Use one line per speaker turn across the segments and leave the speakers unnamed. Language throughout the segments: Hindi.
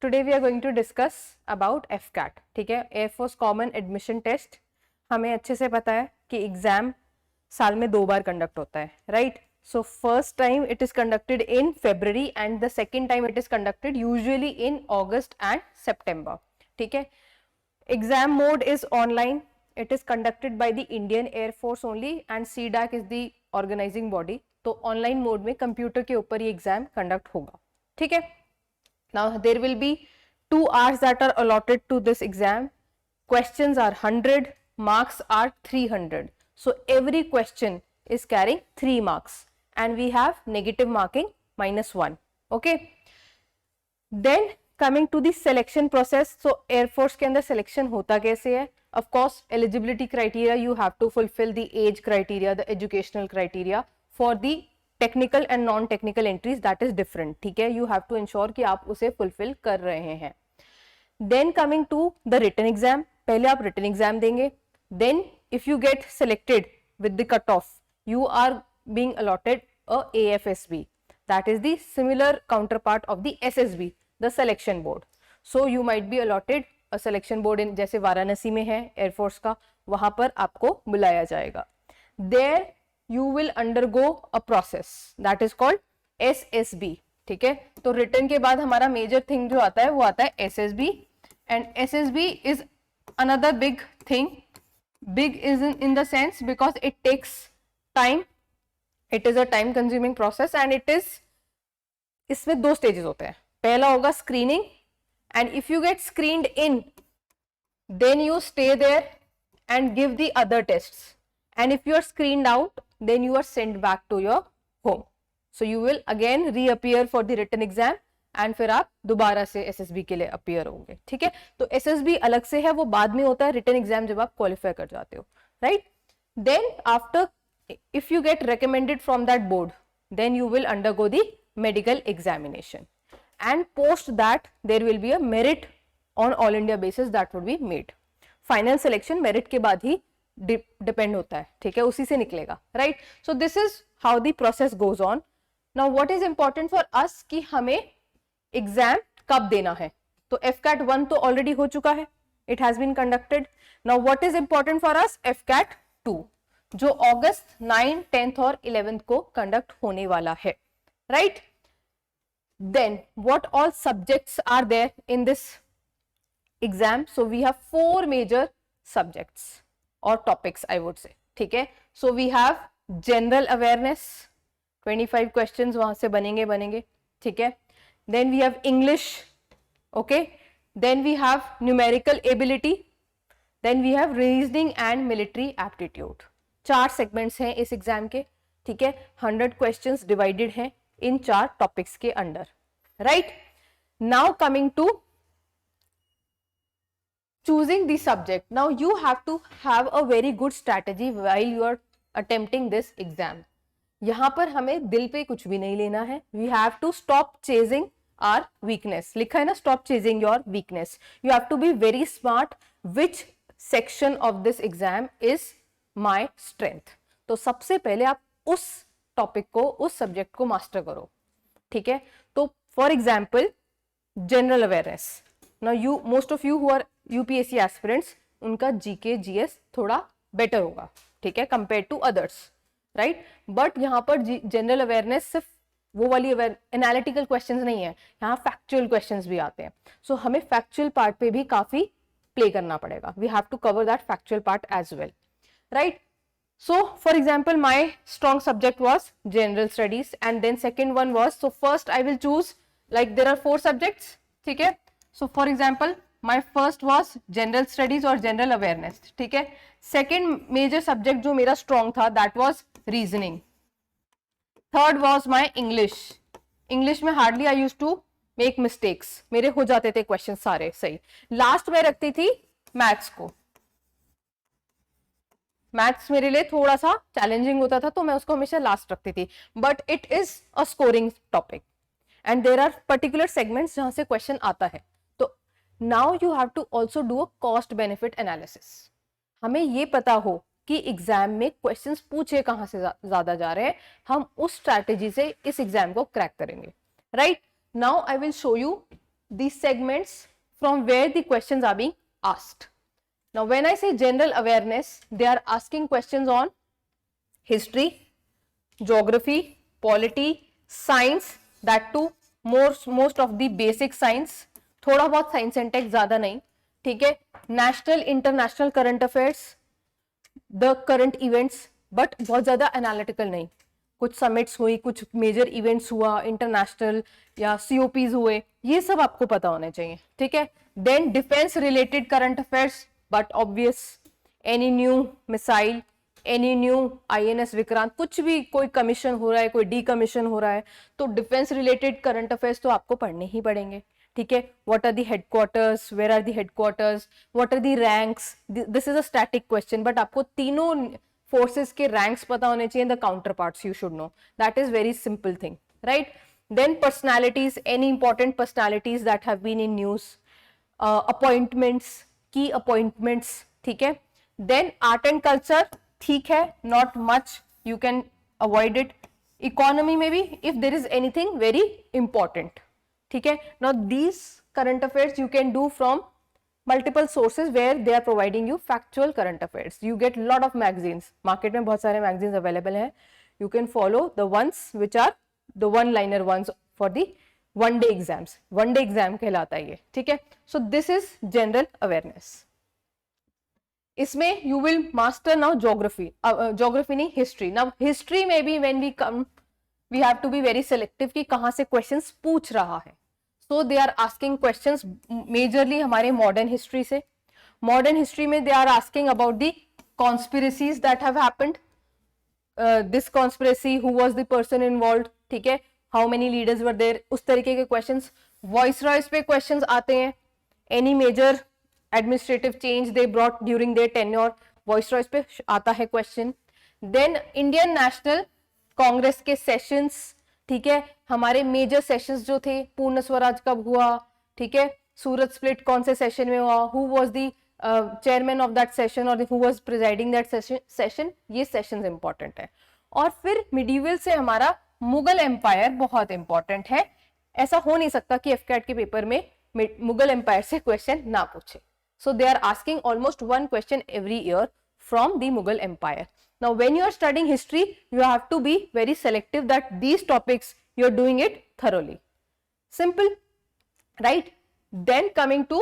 today we are going to discuss about FCAT. ठीक है, एयरफोर्स कॉमन एडमिशन टेस्ट. हमें अच्छे से पता है कि एग्जाम साल में 2 बार कंडक्ट होता है, right? So first time it is conducted in February and the second time it is conducted usually in August and September. ठीक है, exam mode is online. It is conducted by the Indian Air Force only and CDAC is the organising body. तो ऑनलाइन मोड में कंप्यूटर के ऊपर ये एग्जाम कंडक्ट होगा. ठीक है, now there will be 2 hours that are allotted to this exam. Questions are 100, marks are 300. So every question is carrying 3 marks and we have negative marking -1. Okay, then coming to the selection process. So air force के अंदर selection होता कैसे है? Of course eligibility criteria, you have to fulfill the age criteria, the educational criteria. For the technical and non technical entries that is different. ठीक है, यू हैव टू इंश्योर कि आप उसे फुलफिल कर रहे हैं. Then coming to the written exam. पहले आप रिटन एग्जाम देंगे. Then if you get selected with the cut off, you are being allotted a AFSB, that is the similar counterpart of the SSB, the selection board. So you might be allotted a selection board in, जैसे वाराणसी में है एयरफोर्स का, वहां पर आपको बुलाया जाएगा. There you will undergo a process that is called SSB. ठीक है, तो रिटर्न के बाद हमारा मेजर थिंग जो आता है वो आता है SSB. And SSB is another big thing. Big is in the sense because it takes time. It is a time consuming process and it is, इसमें 2 stages होते हैं. पहला होगा screening and if you get screened in, then you stay there and give the other tests. And if you are screened out, then you are sent back to your home. So you will again reappear for the written exam and फिर आप दोबारा से SSB के लिए appear होंगे. ठीक है, तो SSB अलग से है, वो बाद में होता है. written exam जब आप qualify कर जाते हो, right? Then after, if you get recommended from that board, then you will undergo the medical examination and post that there will be a merit on all India basis that would be made. Final selection merit के बाद ही डिपेंड होता है. ठीक है, उसी से निकलेगा, right? So this is how the process goes on. Now what is important for अस कि हमें एग्जाम कब देना है. तो FCAT 1 तो ऑलरेडी हो चुका है, it has been conducted. Now what is important for us? FCAT 2, जो अगस्त 9, 10th और 11th को कंडक्ट होने वाला है, right? Then what all subjects are there in this exam? So we have 4 major subjects or topics, I would say. ठीक है, so we have general awareness, 25 questions वहां से बनेंगे. ठीक है, then we have English, okay, then we have numerical ability, then we have reasoning and military aptitude. 4 segments हैं इस एग्जाम के. ठीक है, 100 questions divided हैं इन 4 topics के under, right? Now coming to choosing the subject. Now you have to have a very good strategy while you are attempting this exam. यहाँ पर हमें दिल पे कुछ भी नहीं लेना है. We have to stop chasing our weakness. लिखा है ना, stop chasing your weakness. You have to be very smart. Which section of this exam is my strength? तो सबसे पहले आप उस टॉपिक को, उस सब्जेक्ट को मास्टर करो. ठीक है, तो for example general awareness. Now you, most of you who are UPSC aspirants, उनका GK GS थोड़ा बेटर होगा, ठीक है, compare to others, right? But यहाँ पर जनरल अवेयरनेस सिर्फ वो वाली एनालिटिकल क्वेश्चंस नहीं है, यहाँ फैक्चुअल क्वेश्चंस भी आते हैं. सो हमें फैक्चुअल पार्ट पे भी काफी प्ले करना पड़ेगा. We have to cover that factual part as well, right? So for example my strong subject was general studies and then second one was, so first I will choose, like there are 4 subjects. ठीक है, so for example my first was general studies और जनरल अवेयरनेस. ठीक है, सेकेंड मेजर सब्जेक्ट जो मेरा स्ट्रॉन्ग था that was reasoning. Third was my English. English में hardly I use to make mistakes, मेरे हो जाते थे क्वेश्चन सारे सही. लास्ट में रखती थी मैथ्स को. मैथ्स मेरे लिए थोड़ा सा चैलेंजिंग होता था तो मैं उसको हमेशा लास्ट रखती थी, but it is a scoring topic and there are particular segments जहां से क्वेश्चन आता है. Now you have to also do a cost benefit analysis. हमें ये पता हो कि एग्जाम में क्वेश्चंस पूछे कहां से ज्यादा जा रहे हैं, हम उस स्ट्रैटेजी से इस एग्जाम को क्रैक करेंगे, right? Now I will show you the segments from where the questions are being asked. Now when I say general awareness, they are asking questions on history, geography, polity, science, that too most of the basic science, थोड़ा बहुत साइंस एंड टेक, ज्यादा नहीं, ठीक है, national international current affairs, the current events, but बहुत ज्यादा एनालिटिकल नहीं, कुछ समिट्स हुई, कुछ मेजर इवेंट्स हुआ इंटरनेशनल या सीओपीज हुए, ये सब आपको पता होने चाहिए, ठीक है. Then defence related current affairs, but obvious, any new missile, any new INS Vikrant, कुछ भी, कोई कमीशन हो रहा है, कोई डीकमीशन हो रहा है, तो डिफेंस रिलेटेड करंट अफेयर्स तो आपको पढ़ने ही पड़ेंगे, ठीक है. What are the headquarters, where are the headquarters, what are the ranks, this is a static question, but आपको तीनों फोर्सेस के रैंक्स पता होने चाहिए, the counter parts you should know, that is very simple thing, right. Then personalities, any important personalities that have been in news, appointments, key appointments, ठीक है. देन आर्ट एंड कल्चर, ठीक है, not much, you can avoid it. Economy में भी if there is anything very important, ठीक है. Now these current affairs you can do from multiple sources where they are providing you factual current affairs. You get lot of magazines, market में बहुत सारे magazines available हैं, you can follow the ones which are the one liner ones for the one day exams. One day exam कहलाता है ये, ठीक है. So this is general awareness. इसमें you will master now geography, geography नहीं, history. Now history में भी when we come, we have to be very selective कि कहाँ से questions पूछ रहा है. So they are asking questions majorly हमारे modern history से. Modern history में they are asking about the conspiracies that have happened. This conspiracy, who was the person involved, ठीक है, how many leaders were there, उस तरीके के questions. Viceroys पे questions आते हैं, any major administrative change they brought during their tenure, Viceroys पे आता है question. Then Indian National Congress के sessions, ठीक है, हमारे मेजर सेशंस जो थे, पूर्ण स्वराज कब हुआ, ठीक है, सूरत स्प्लिट कौन से सेशन में हुआ, who was the chairman of that session और who was presiding that session, ये सेशंस इंपॉर्टेंट है. और फिर मिडिवल से हमारा मुगल एम्पायर बहुत इंपॉर्टेंट है. ऐसा हो नहीं सकता कि एफकैट के पेपर में मुगल एम्पायर से क्वेश्चन ना पूछे. So they are asking almost one question every year from the Mughal Empire. Now when you are studying history, you have to be very selective that these topics you are doing it thoroughly. Simple, right? Then coming to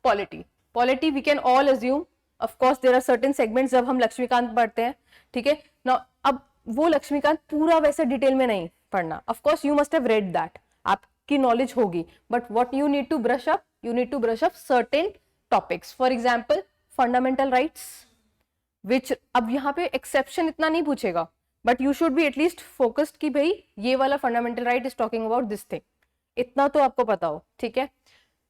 polity. Polity we can all assume, of course there are certain segments जब हम लक्ष्मीकांत पढ़ते हैं, ठीक है. Now अब वो लक्ष्मीकांत पूरा वैसे डिटेल में नहीं पढ़ना. Of course you must have read that, आपकी नॉलेज होगी, but what you need to brush up, you need to brush up certain topics. For example, fundamental rights, विच अब यहाँ पे एक्सेप्शन इतना नहीं पूछेगा, but you should be at least focused कि भाई ये वाला fundamental right is talking about this thing, इतना तो आपको पता हो, ठीक है.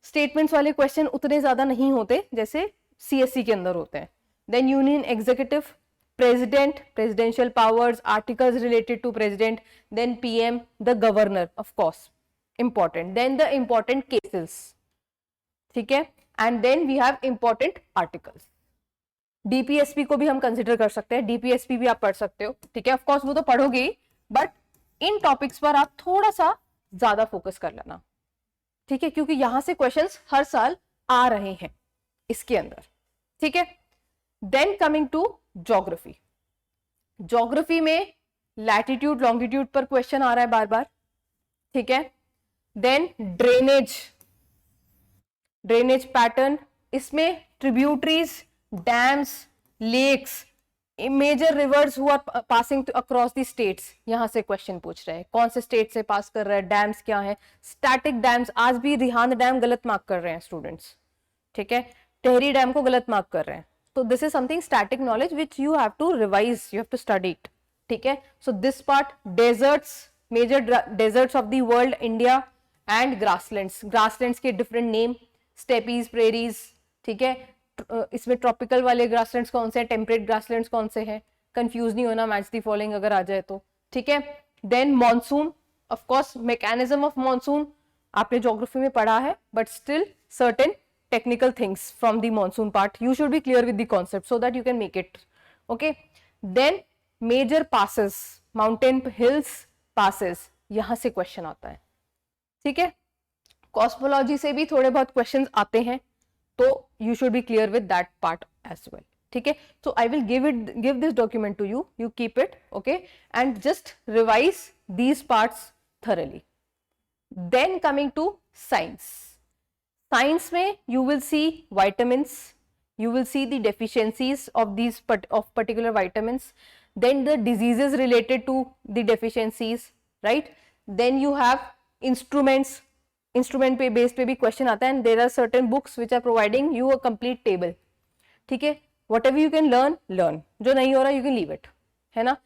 स्टेटमेंट्स वाले क्वेश्चन उतने ज्यादा नहीं होते जैसे सीएससी के अंदर होते हैं. Then union executive, president, presidential powers, articles related to president, then PM, the governor, of course important. Then the important cases, ठीक है, and then we have important articles. DPSP को भी हम कंसिडर कर सकते हैं, डीपीएसपी भी आप पढ़ सकते हो, ठीक है. ऑफ कोर्स वो तो पढ़ोगे ही, बट इन टॉपिक्स पर आप थोड़ा सा ज्यादा फोकस कर लेना, ठीक है, क्योंकि यहां से क्वेश्चंस हर साल आ रहे हैं इसके अंदर, ठीक है. Then coming to geography. Geography में लैटिट्यूड लॉन्गिट्यूड पर क्वेश्चन आ रहा है बार बार, ठीक है. देन ड्रेनेज पैटर्न, इसमें tributaries, dams, lakes, major rivers who are passing across the states, यहां से क्वेश्चन पूछ रहे हैं, कौन से स्टेट से पास कर रहा है, डैम्स क्या है. स्टैटिक डैम्स, आज भी रिहांद डैम गलत मार्क कर रहे हैं स्टूडेंट्स, ठीक है, टेहरी डैम को गलत मार्क कर रहे हैं. तो this is something static knowledge which you have to revise, you have to study it, ठीक है. So this part, deserts, major deserts of the world, India, and grasslands, grasslands के डिफरेंट नेम, स्टेपीज, प्रेरीज, ठीक है. इसमें ट्रॉपिकल वाले ग्रासलैंड्स कौन से हैं, टेम्परेट ग्रासलैंड्स कौन से हैं, कंफ्यूज नहीं होना, मैच दी फॉलोइंग अगर आ जाए तो, ठीक है. Then monsoon, of course mechanism of monsoon आपने ज्योग्राफी में पढ़ा है, but still certain technical things from the monsoon part, you should be clear with the concept so that you can make it, okay. Then major passes, mountain hills passes, यहां से क्वेश्चन आता है, ठीक है. कॉस्मोलॉजी से भी थोड़े बहुत क्वेश्चंस आते हैं, तो you should be clear with that part as well, ठीक है. So I will give this document to you, you keep it, okay, and just revise these parts thoroughly. Then coming to science. Science में you will see vitamins, you will see the deficiencies of these particular vitamins, then the diseases related to the deficiencies, right? Then you have instruments, instrument पे based पे भी question आता है, and there are certain books which are providing you a complete table, ठीक है. Whatever you can learn, जो नहीं हो रहा you can leave it, है ना.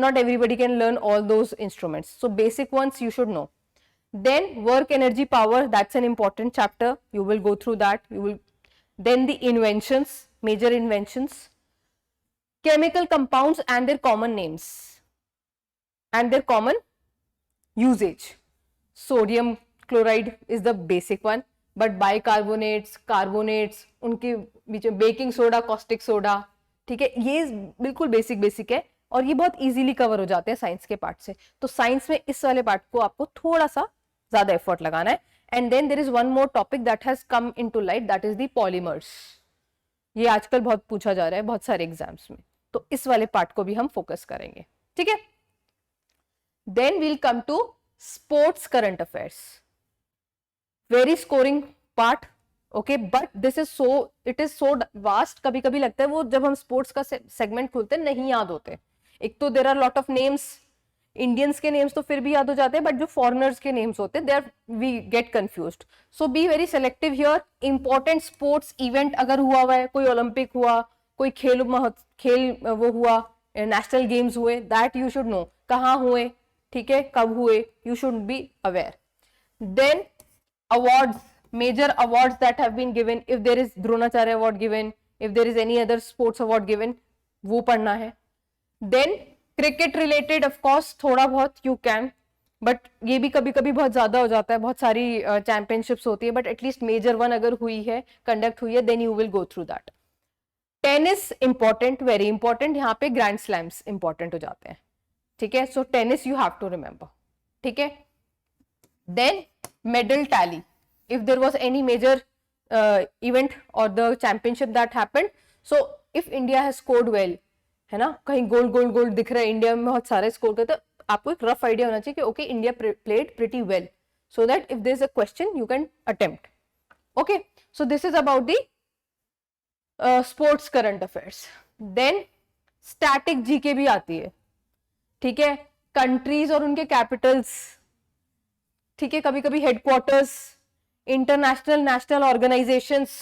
Not everybody can learn all those instruments, so basic ones you should know. Then work, energy, power, that's an important chapter, you will go through that. You will then the inventions, major inventions, chemical compounds and their common names and their common usage. Sodium chloride is the basic one, but bicarbonates, carbonates, उनके बीच में बेकिंग सोडा, कॉस्टिक सोडा, ठीक है, ये बिल्कुल बेसिक है और ये बहुत इजीली कवर हो जाते हैं साइंस के पार्ट से. तो साइंस में इस वाले पार्ट को आपको थोड़ा सा ज्यादा एफर्ट लगाना है. And then there is one more topic that has come into light, that is the polymers. ये आजकल बहुत पूछा जा रहा है बहुत सारे एग्जाम्स में, तो इस वाले पार्ट को भी हम फोकस करेंगे, ठीक है. Then we'll come to sports current affairs, very scoring part, okay, but this is so, it is so vast. कभी कभी लगता है वो जब हम स्पोर्ट्स का सेगमेंट खोलते हैं नहीं याद होते. एक तो there are lot of names, Indians के नेम्स तो फिर भी याद हो जाते हैं, बट जो फॉरेनर्स के नेम्स होते हैं there we get confused. So be very selective here. Important sports event अगर हुआ है, कोई ओलंपिक हुआ, कोई खेल वो हुआ, नेशनल गेम्स हुए, दैट यू शुड नो कहाँ हुए, ठीक है, कब हुए, you should be aware. Then awards, major awards that have been given, if there is Dronacharya award given, if there is any other sports award given, वो पढ़ना है. Then cricket related of course थोड़ा बहुत you can, but ये भी कभी कभी बहुत ज्यादा हो जाता है, बहुत सारी चैंपियनशिप्स होती है, but at least major one अगर हुई है, कंडक्ट हुई है, then you will go through that. Tennis important, very important, यहाँ पे ग्रैंड स्लैम्स important हो जाते हैं, ठीक है. so tennis you have to remember, ठीक है. Then medal tally, if there was any major event or the championship that happened, so if India has scored well, है ना, कहीं गोल्ड दिख रहा है, इंडिया में बहुत सारे स्कोर करते, तो आपको एक रफ आइडिया होना चाहिए कि okay India played pretty well, so that if there is a question you can attempt. Okay, so this is about the sports current affairs. Then static GK भी आती है, ठीक है, कंट्रीज और उनके कैपिटल्स, ठीक है, कभी कभी हेडक्वार्टर्स, इंटरनेशनल नेशनल ऑर्गेनाइजेशंस,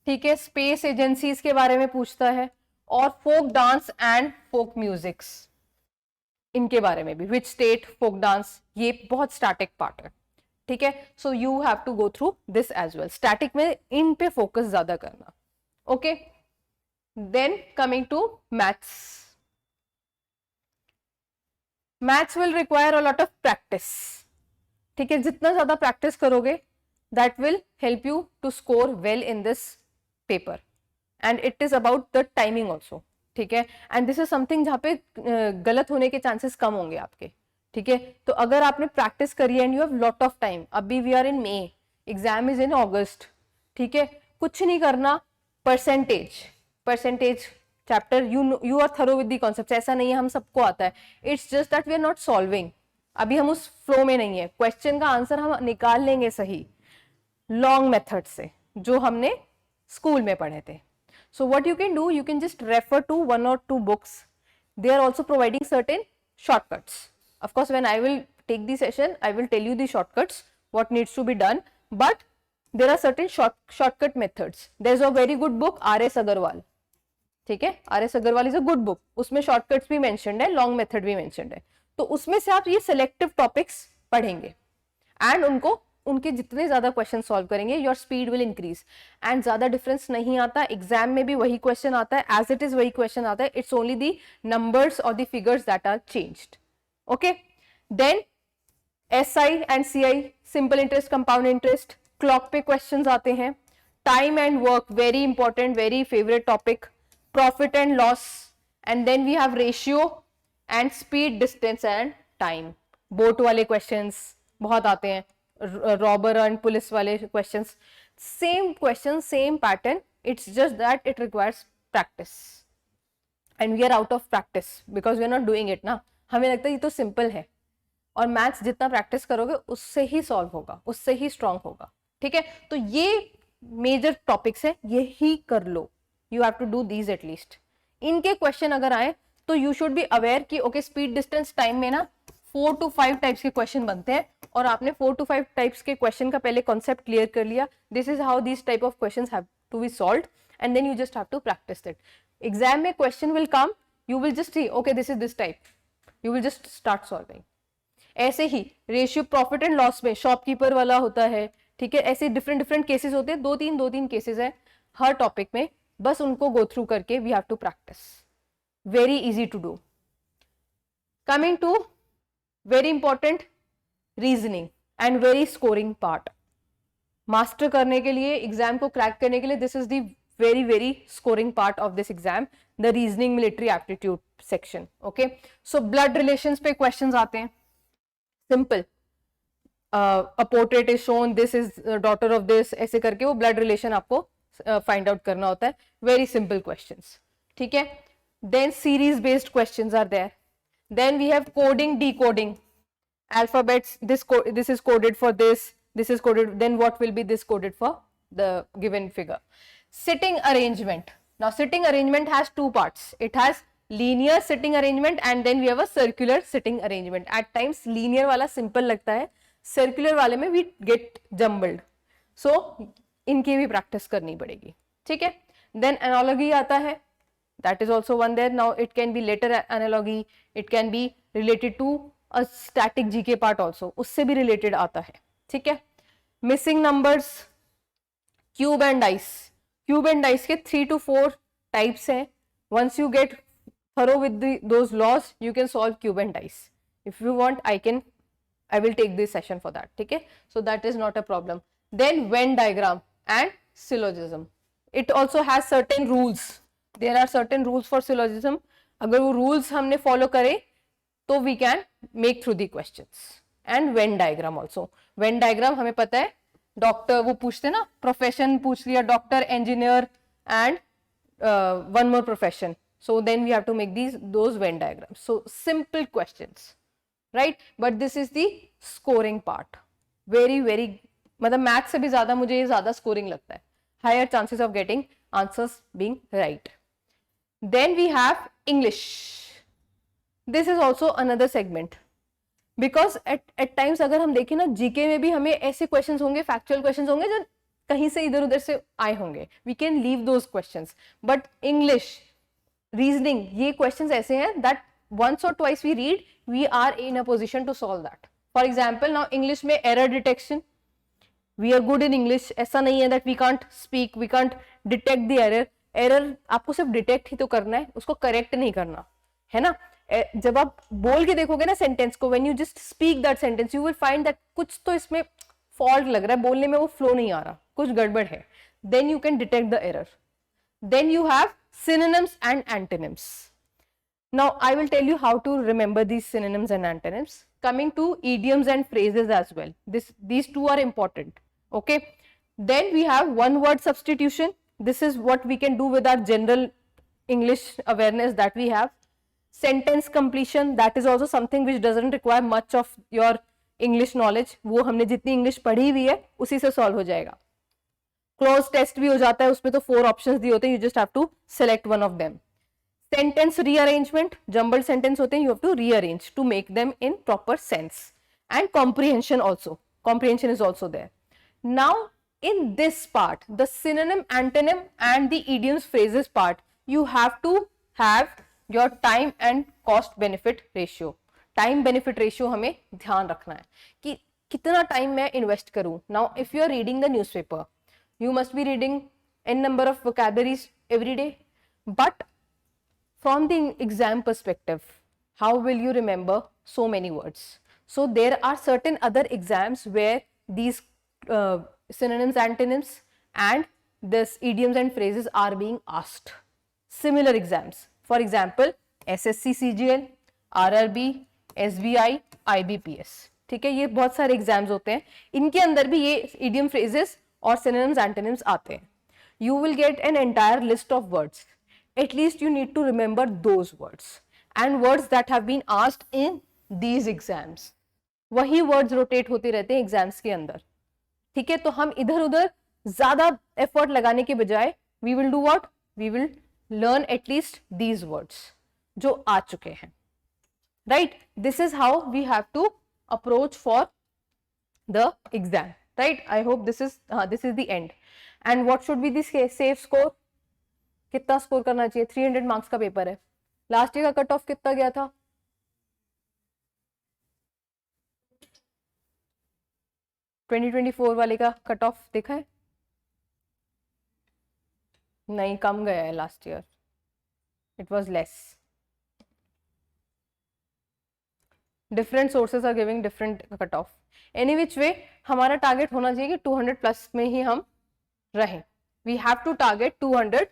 ठीक है, स्पेस एजेंसीज के बारे में पूछता है, और folk dance and folk musics, इनके बारे में भी, विच स्टेट फोक डांस, ये बहुत स्टैटिक पार्ट है, ठीक है. So you have to go through this as well. Static में इन पे फोकस ज्यादा करना, okay. Then coming to maths. Maths will require a lot of practice, ठीक है, जितना ज्यादा प्रैक्टिस करोगे that will help you to score well in this paper. And it is about the timing also, ठीक है. एंड दिस इज समथिंग जहाँ पे गलत होने के चांसेस कम होंगे आपके, ठीक है. तो अगर आपने प्रैक्टिस करी and you have lot of time, अभी we are in May, exam is in August, ठीक है, कुछ नहीं करना, percentage chapter you are thorough with the concept. ऐसा नहीं है हम सबको आता है, it's just that we are not solving, अभी हम उस फ्लो में नहीं है. क्वेश्चन का आंसर हम निकाल लेंगे सही लॉन्ग मेथड से, जो हमने स्कूल में पढ़े थे. So what you can do, you can just refer to 1 or 2 books. They are also providing certain shortcuts. Of course when I will take the session I will tell you the shortcuts what needs to be done, but there are certain shortcut methods. There is a very good book R.S. Agarwal, ठीक है, R.S. Agarwal is a good book, उसमें शॉर्टकट्स भी मेंशन्ड है, लॉन्ग मेथड भी मेंशन्ड है. तो उसमें से आप ये सिलेक्टिव टॉपिक्स पढ़ेंगे एंड उनके जितने ज्यादा क्वेश्चन सॉल्व करेंगे your speed will increase. And ज्यादा डिफरेंस नहीं आता, एग्जाम में भी वही क्वेश्चन आता है, एज इट इज वही क्वेश्चन आता है, इट्स ओनली दी नंबर्स और the figures that are changed, okay. Then SI and CI, simple interest, compound interest, clock पे क्वेश्चंस आते हैं. Time and work, very important, very favourite topic. Profit and loss, and then we have ratio and speed, distance and time. Boat वाले क्वेश्चंस बहुत आते हैं, रॉबर एंड पुलिस वाले questions, same question same pattern, it's just that it requires practice and we are out of practice because we are not doing it ना. हमें लगता है ये तो सिंपल है, और मैथ्स जितना प्रैक्टिस करोगे उससे ही सॉल्व होगा, उससे ही स्ट्रांग होगा. ठीक है, तो ये मेजर टॉपिक्स है, ये ही कर लो. You have to do these at least. इनके क्वेश्चन अगर आए तो यू शुड बी अवेयर कि ओके स्पीड डिस्टेंस टाइम में ना 4 to 5 टाइप्स के क्वेश्चन बनते हैं, और आपने 4 to 5 टाइप्स के क्वेश्चन का पहले कॉन्सेप्ट क्लियर कर लिया. This is how this type of questions have to be solved, and then you just have to practise it. Exam में question will come, you will just see okay this is this type, you will just start solving. ऐसे ही रेशियो प्रॉफिट एंड लॉस में शॉपकीपर वाला होता है. ठीक है, ऐसे डिफरेंट डिफरेंट केसेस होते हैं, दो तीन केसेस है हर टॉपिक में, बस उनको गो थ्रू करके we have to practice. Very easy to do. Coming to very important reasoning and very scoring part. Master करने के लिए, एग्जाम को क्रैक करने के लिए, this is the very very scoring part of this exam, the reasoning military aptitude section. Okay, so blood relations पे क्वेश्चंस आते हैं. Simple, a portrait is shown, this is daughter of this, ऐसे करके वो ब्लड रिलेशन आपको फाइंड आउट करना होता है. Very simple questions. ठीक है, then series based questions are there. Then we have coding decoding, alphabets, this is coded for this is coded, then what will be this coded for the given figure. Sitting arrangement. Now sitting arrangement has two parts. It has linear sitting arrangement and then we have a circular sitting arrangement. At times linear वाला simple लगता है, circular वाले में we get jumbled. So इनकी भी practice करनी पड़ेगी. ठीक है, then analogy आता है, that is also one there. Now it can be letter analogy, it can be related to a static GK part also, उससे भी related आता है. ठीक है, missing numbers, cube and dice. Cube and dice के 3 to 4 types हैं. Once you get thorough with those laws, you can solve cube and dice. If you want, I will take this session for that. ठीक है, so that is not a problem. Then Venn diagram and syllogism. It also has certain rules. There are certain rules for syllogism. अगर वो rules हमने follow करें तो we can make through the questions. And Venn diagram also. Venn diagram हमें पता है, डॉक्टर वो पूछते ना, प्रोफेशन पूछ लिया, doctor, engineer and one more profession. So then we have to make those Venn diagrams. So simple questions, right? But this is the scoring part. Very very, मतलब मैथ से भी ज्यादा मुझे ये ज्यादा स्कोरिंग लगता है. Higher chances of getting answers being right. Then we have English. This is also another segment. Because at times अगर हम देखें ना, जीके में भी हमें ऐसे क्वेश्चंस होंगे, फैक्चुअल क्वेश्चंस होंगे जो कहीं से इधर उधर से आए होंगे. We can leave those questions. But English, reasoning, ये क्वेश्चंस ऐसे हैं that once or twice we read, we are in a position to solve that. For example, now English में error detection, we are good in English. ऐसा नहीं है that we can't speak, we can't detect the error. Error आपको सिर्फ डिटेक्ट ही तो करना है, उसको करेक्ट नहीं करना है ना. जब आप बोल के देखोगे ना सेंटेंस को, when you just speak that sentence, you will find that कुछ तो इसमें फॉल्ट लग रहा है, बोलने में वो फ्लो नहीं आ रहा, कुछ गड़बड़ है. Then you can detect the error. Then you have synonyms and antonyms. Now I will tell you how to remember these synonyms and antonyms. Coming to idioms and phrases as well, these two are important. Okay, then we have one word substitution. This is what we can do with our general English awareness that we have. Sentence completion, that is also something which doesn't require much of your English knowledge. वो हमने जितनी English पढ़ी हुई है उसी से solve हो जाएगा. Close test भी हो जाता है, उसमें तो 4 options दिए होते हैं, you just have to select one of them. Sentence rearrangement, jumbled sentence होते हैं, you have to rearrange to make them in proper sense. And comprehension also, comprehension is also there. Now in this part, the synonym, antonym and the idioms phrases part, you have to have your time and cost benefit ratio. Time benefit ratio हमें ध्यान रखना है कि कितना time मैं invest करूँ. Now if you are reading the newspaper, you must be reading n number of vocabularies every day, but from the exam perspective, how will you remember so many words? So there are certain other exams where these synonyms, antonyms and this idioms and phrases are being asked. Similar exams, for example, SSC CGL, RRB, SBI, IBPS. ठीक है, ये बहुत सारे एग्जाम्स होते हैं, इनके अंदर भी ये इडियम फ्रेजेस और सिनोनिम्स एंटोनिम्स आते हैं. You will get an entire list of words. At least you need to remember those words and words that have been asked in these exams. वही words rotate होते रहते हैं एग्जाम्स के अंदर. ठीक है, तो हम इधर उधर ज्यादा एफर्ट लगाने के बजाय we will do what? We will learn at least these words जो आ चुके हैं. Right? This is how we have to approach for the exam. Right? I hope this is the end. And what should be the safe score? कितना स्कोर करना चाहिए? 300 मार्क्स का पेपर है. लास्ट ईयर का कट ऑफ कितना गया था? 2024 वाले का कट ऑफ देखा है? नहीं, कम गया है last year. It was less. Different sources are giving different cut off. Any which way हमारा टारगेट होना चाहिए कि 200 प्लस में ही हम रहें. We have to target 200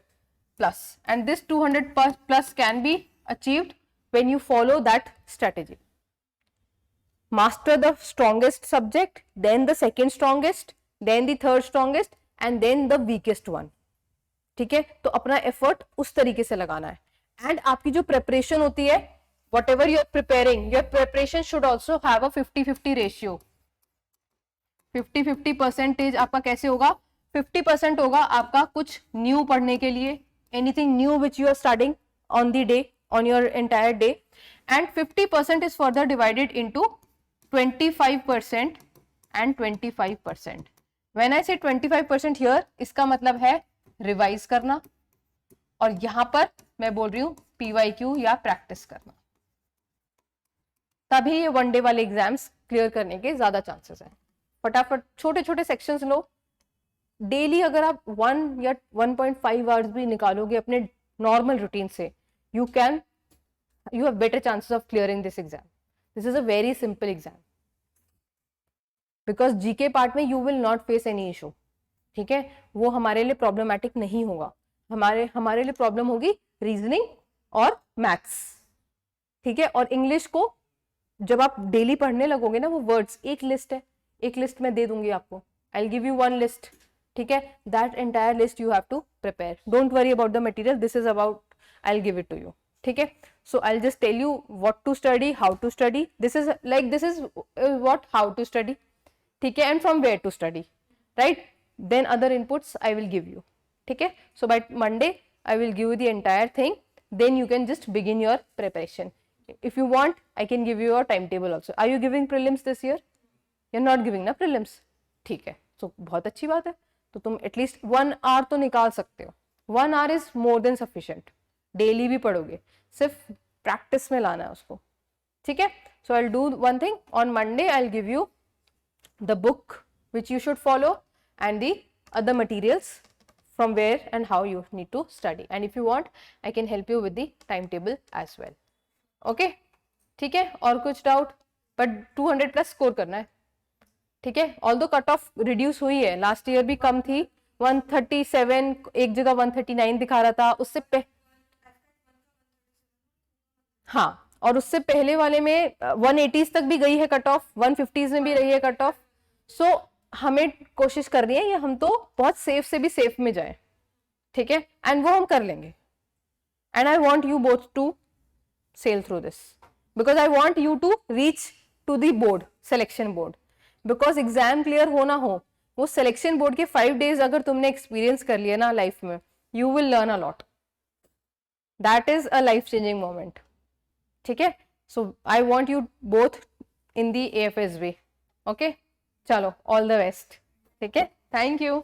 plus, and this 200 plus can be achieved when you follow that strategy. Master the strongest subject, then the second strongest, then the third strongest, and then the weakest one. ठीक है, तो अपना एफर्ट उस तरीके से लगाना है. एंड आपकी जो प्रिपरेशन होती है, whatever you are preparing, your preparation should also have a 50-50 ratio. 50-50 percentage आपका कैसे होगा? 50% होगा आपका कुछ न्यू पढ़ने के लिए, anything new which you are studying on the day, on your entire day, and 50% is further divided into 25% and 25%. When I say 25% here, इसका मतलब है रिवाइज करना, और यहां पर मैं बोल रही हूं PYQ या प्रैक्टिस करना. तभी ये वन डे वाले एग्जाम्स क्लियर करने के ज्यादा चांसेस हैं. फटाफट छोटे छोटे सेक्शंस लो. डेली अगर आप 1 या 1.5 आवर्स भी निकालोगे अपने नॉर्मल रूटीन से, you have better chances of clearing this exam. This is a very simple exam, because GK part में you will not face any issue. ठीक है, वो हमारे लिए प्रॉब्लमेटिक नहीं होगा. हमारे लिए प्रॉब्लम होगी रीजनिंग और मैथ्स. ठीक है, और इंग्लिश को जब आप डेली पढ़ने लगोगे ना, वो वर्ड्स एक लिस्ट है, एक लिस्ट में दे दूंगी आपको. I will give you one list. ठीक है, that entire list you have to prepare. Don't worry about the material, this is about, I will give it to you. ठीक है, so I will just tell you what to study, how to study. This is what, how to study. ठीक है, and from where to study. Right, then other inputs I will give you. ठीक है, सो by Monday I will give you the entire thing, then you can just begin your preparation. If you want, I can give you a timetable also. Are you giving prelims this year? You're not giving ना prelims. ठीक है, so बहुत अच्छी बात है. तो तुम एटलीस्ट 1 hour तो निकाल सकते हो. 1 hour is more than sufficient. Daily भी पढ़ोगे, सिर्फ प्रैक्टिस में लाना है उसको. ठीक है, so I'll do one thing. On Monday I'll give you the book which you should follow and the other materials from where and how you need to study. And if you want, I can help you with the timetable as well. Okay, ठीक है, और कुछ डाउट? बट 200 प्लस स्कोर करना है. ठीक है, ऑल्दो कट ऑफ रिड्यूस हुई है, लास्ट ईयर भी कम थी, 137, एक जगह 139 दिखा रहा था. उससे हाँ, और उससे पहले वाले में 180s तक भी गई है कट ऑफ, 150s में भी रही है कट ऑफ. सो हमें कोशिश करनी है, ये हम तो बहुत सेफ से भी सेफ में जाए. ठीक है, एंड वो हम कर लेंगे. And I want you both to sail through this, because I want you to reach to the board, selection board. Because exam clear हो ना हो, वो selection board के 5 days अगर तुमने experience कर लिया ना life में, you will learn a lot. That is a life changing moment. ठीक है, so I want you both in the AFS way. Okay, चलो, all the best. ठीक है, thank you.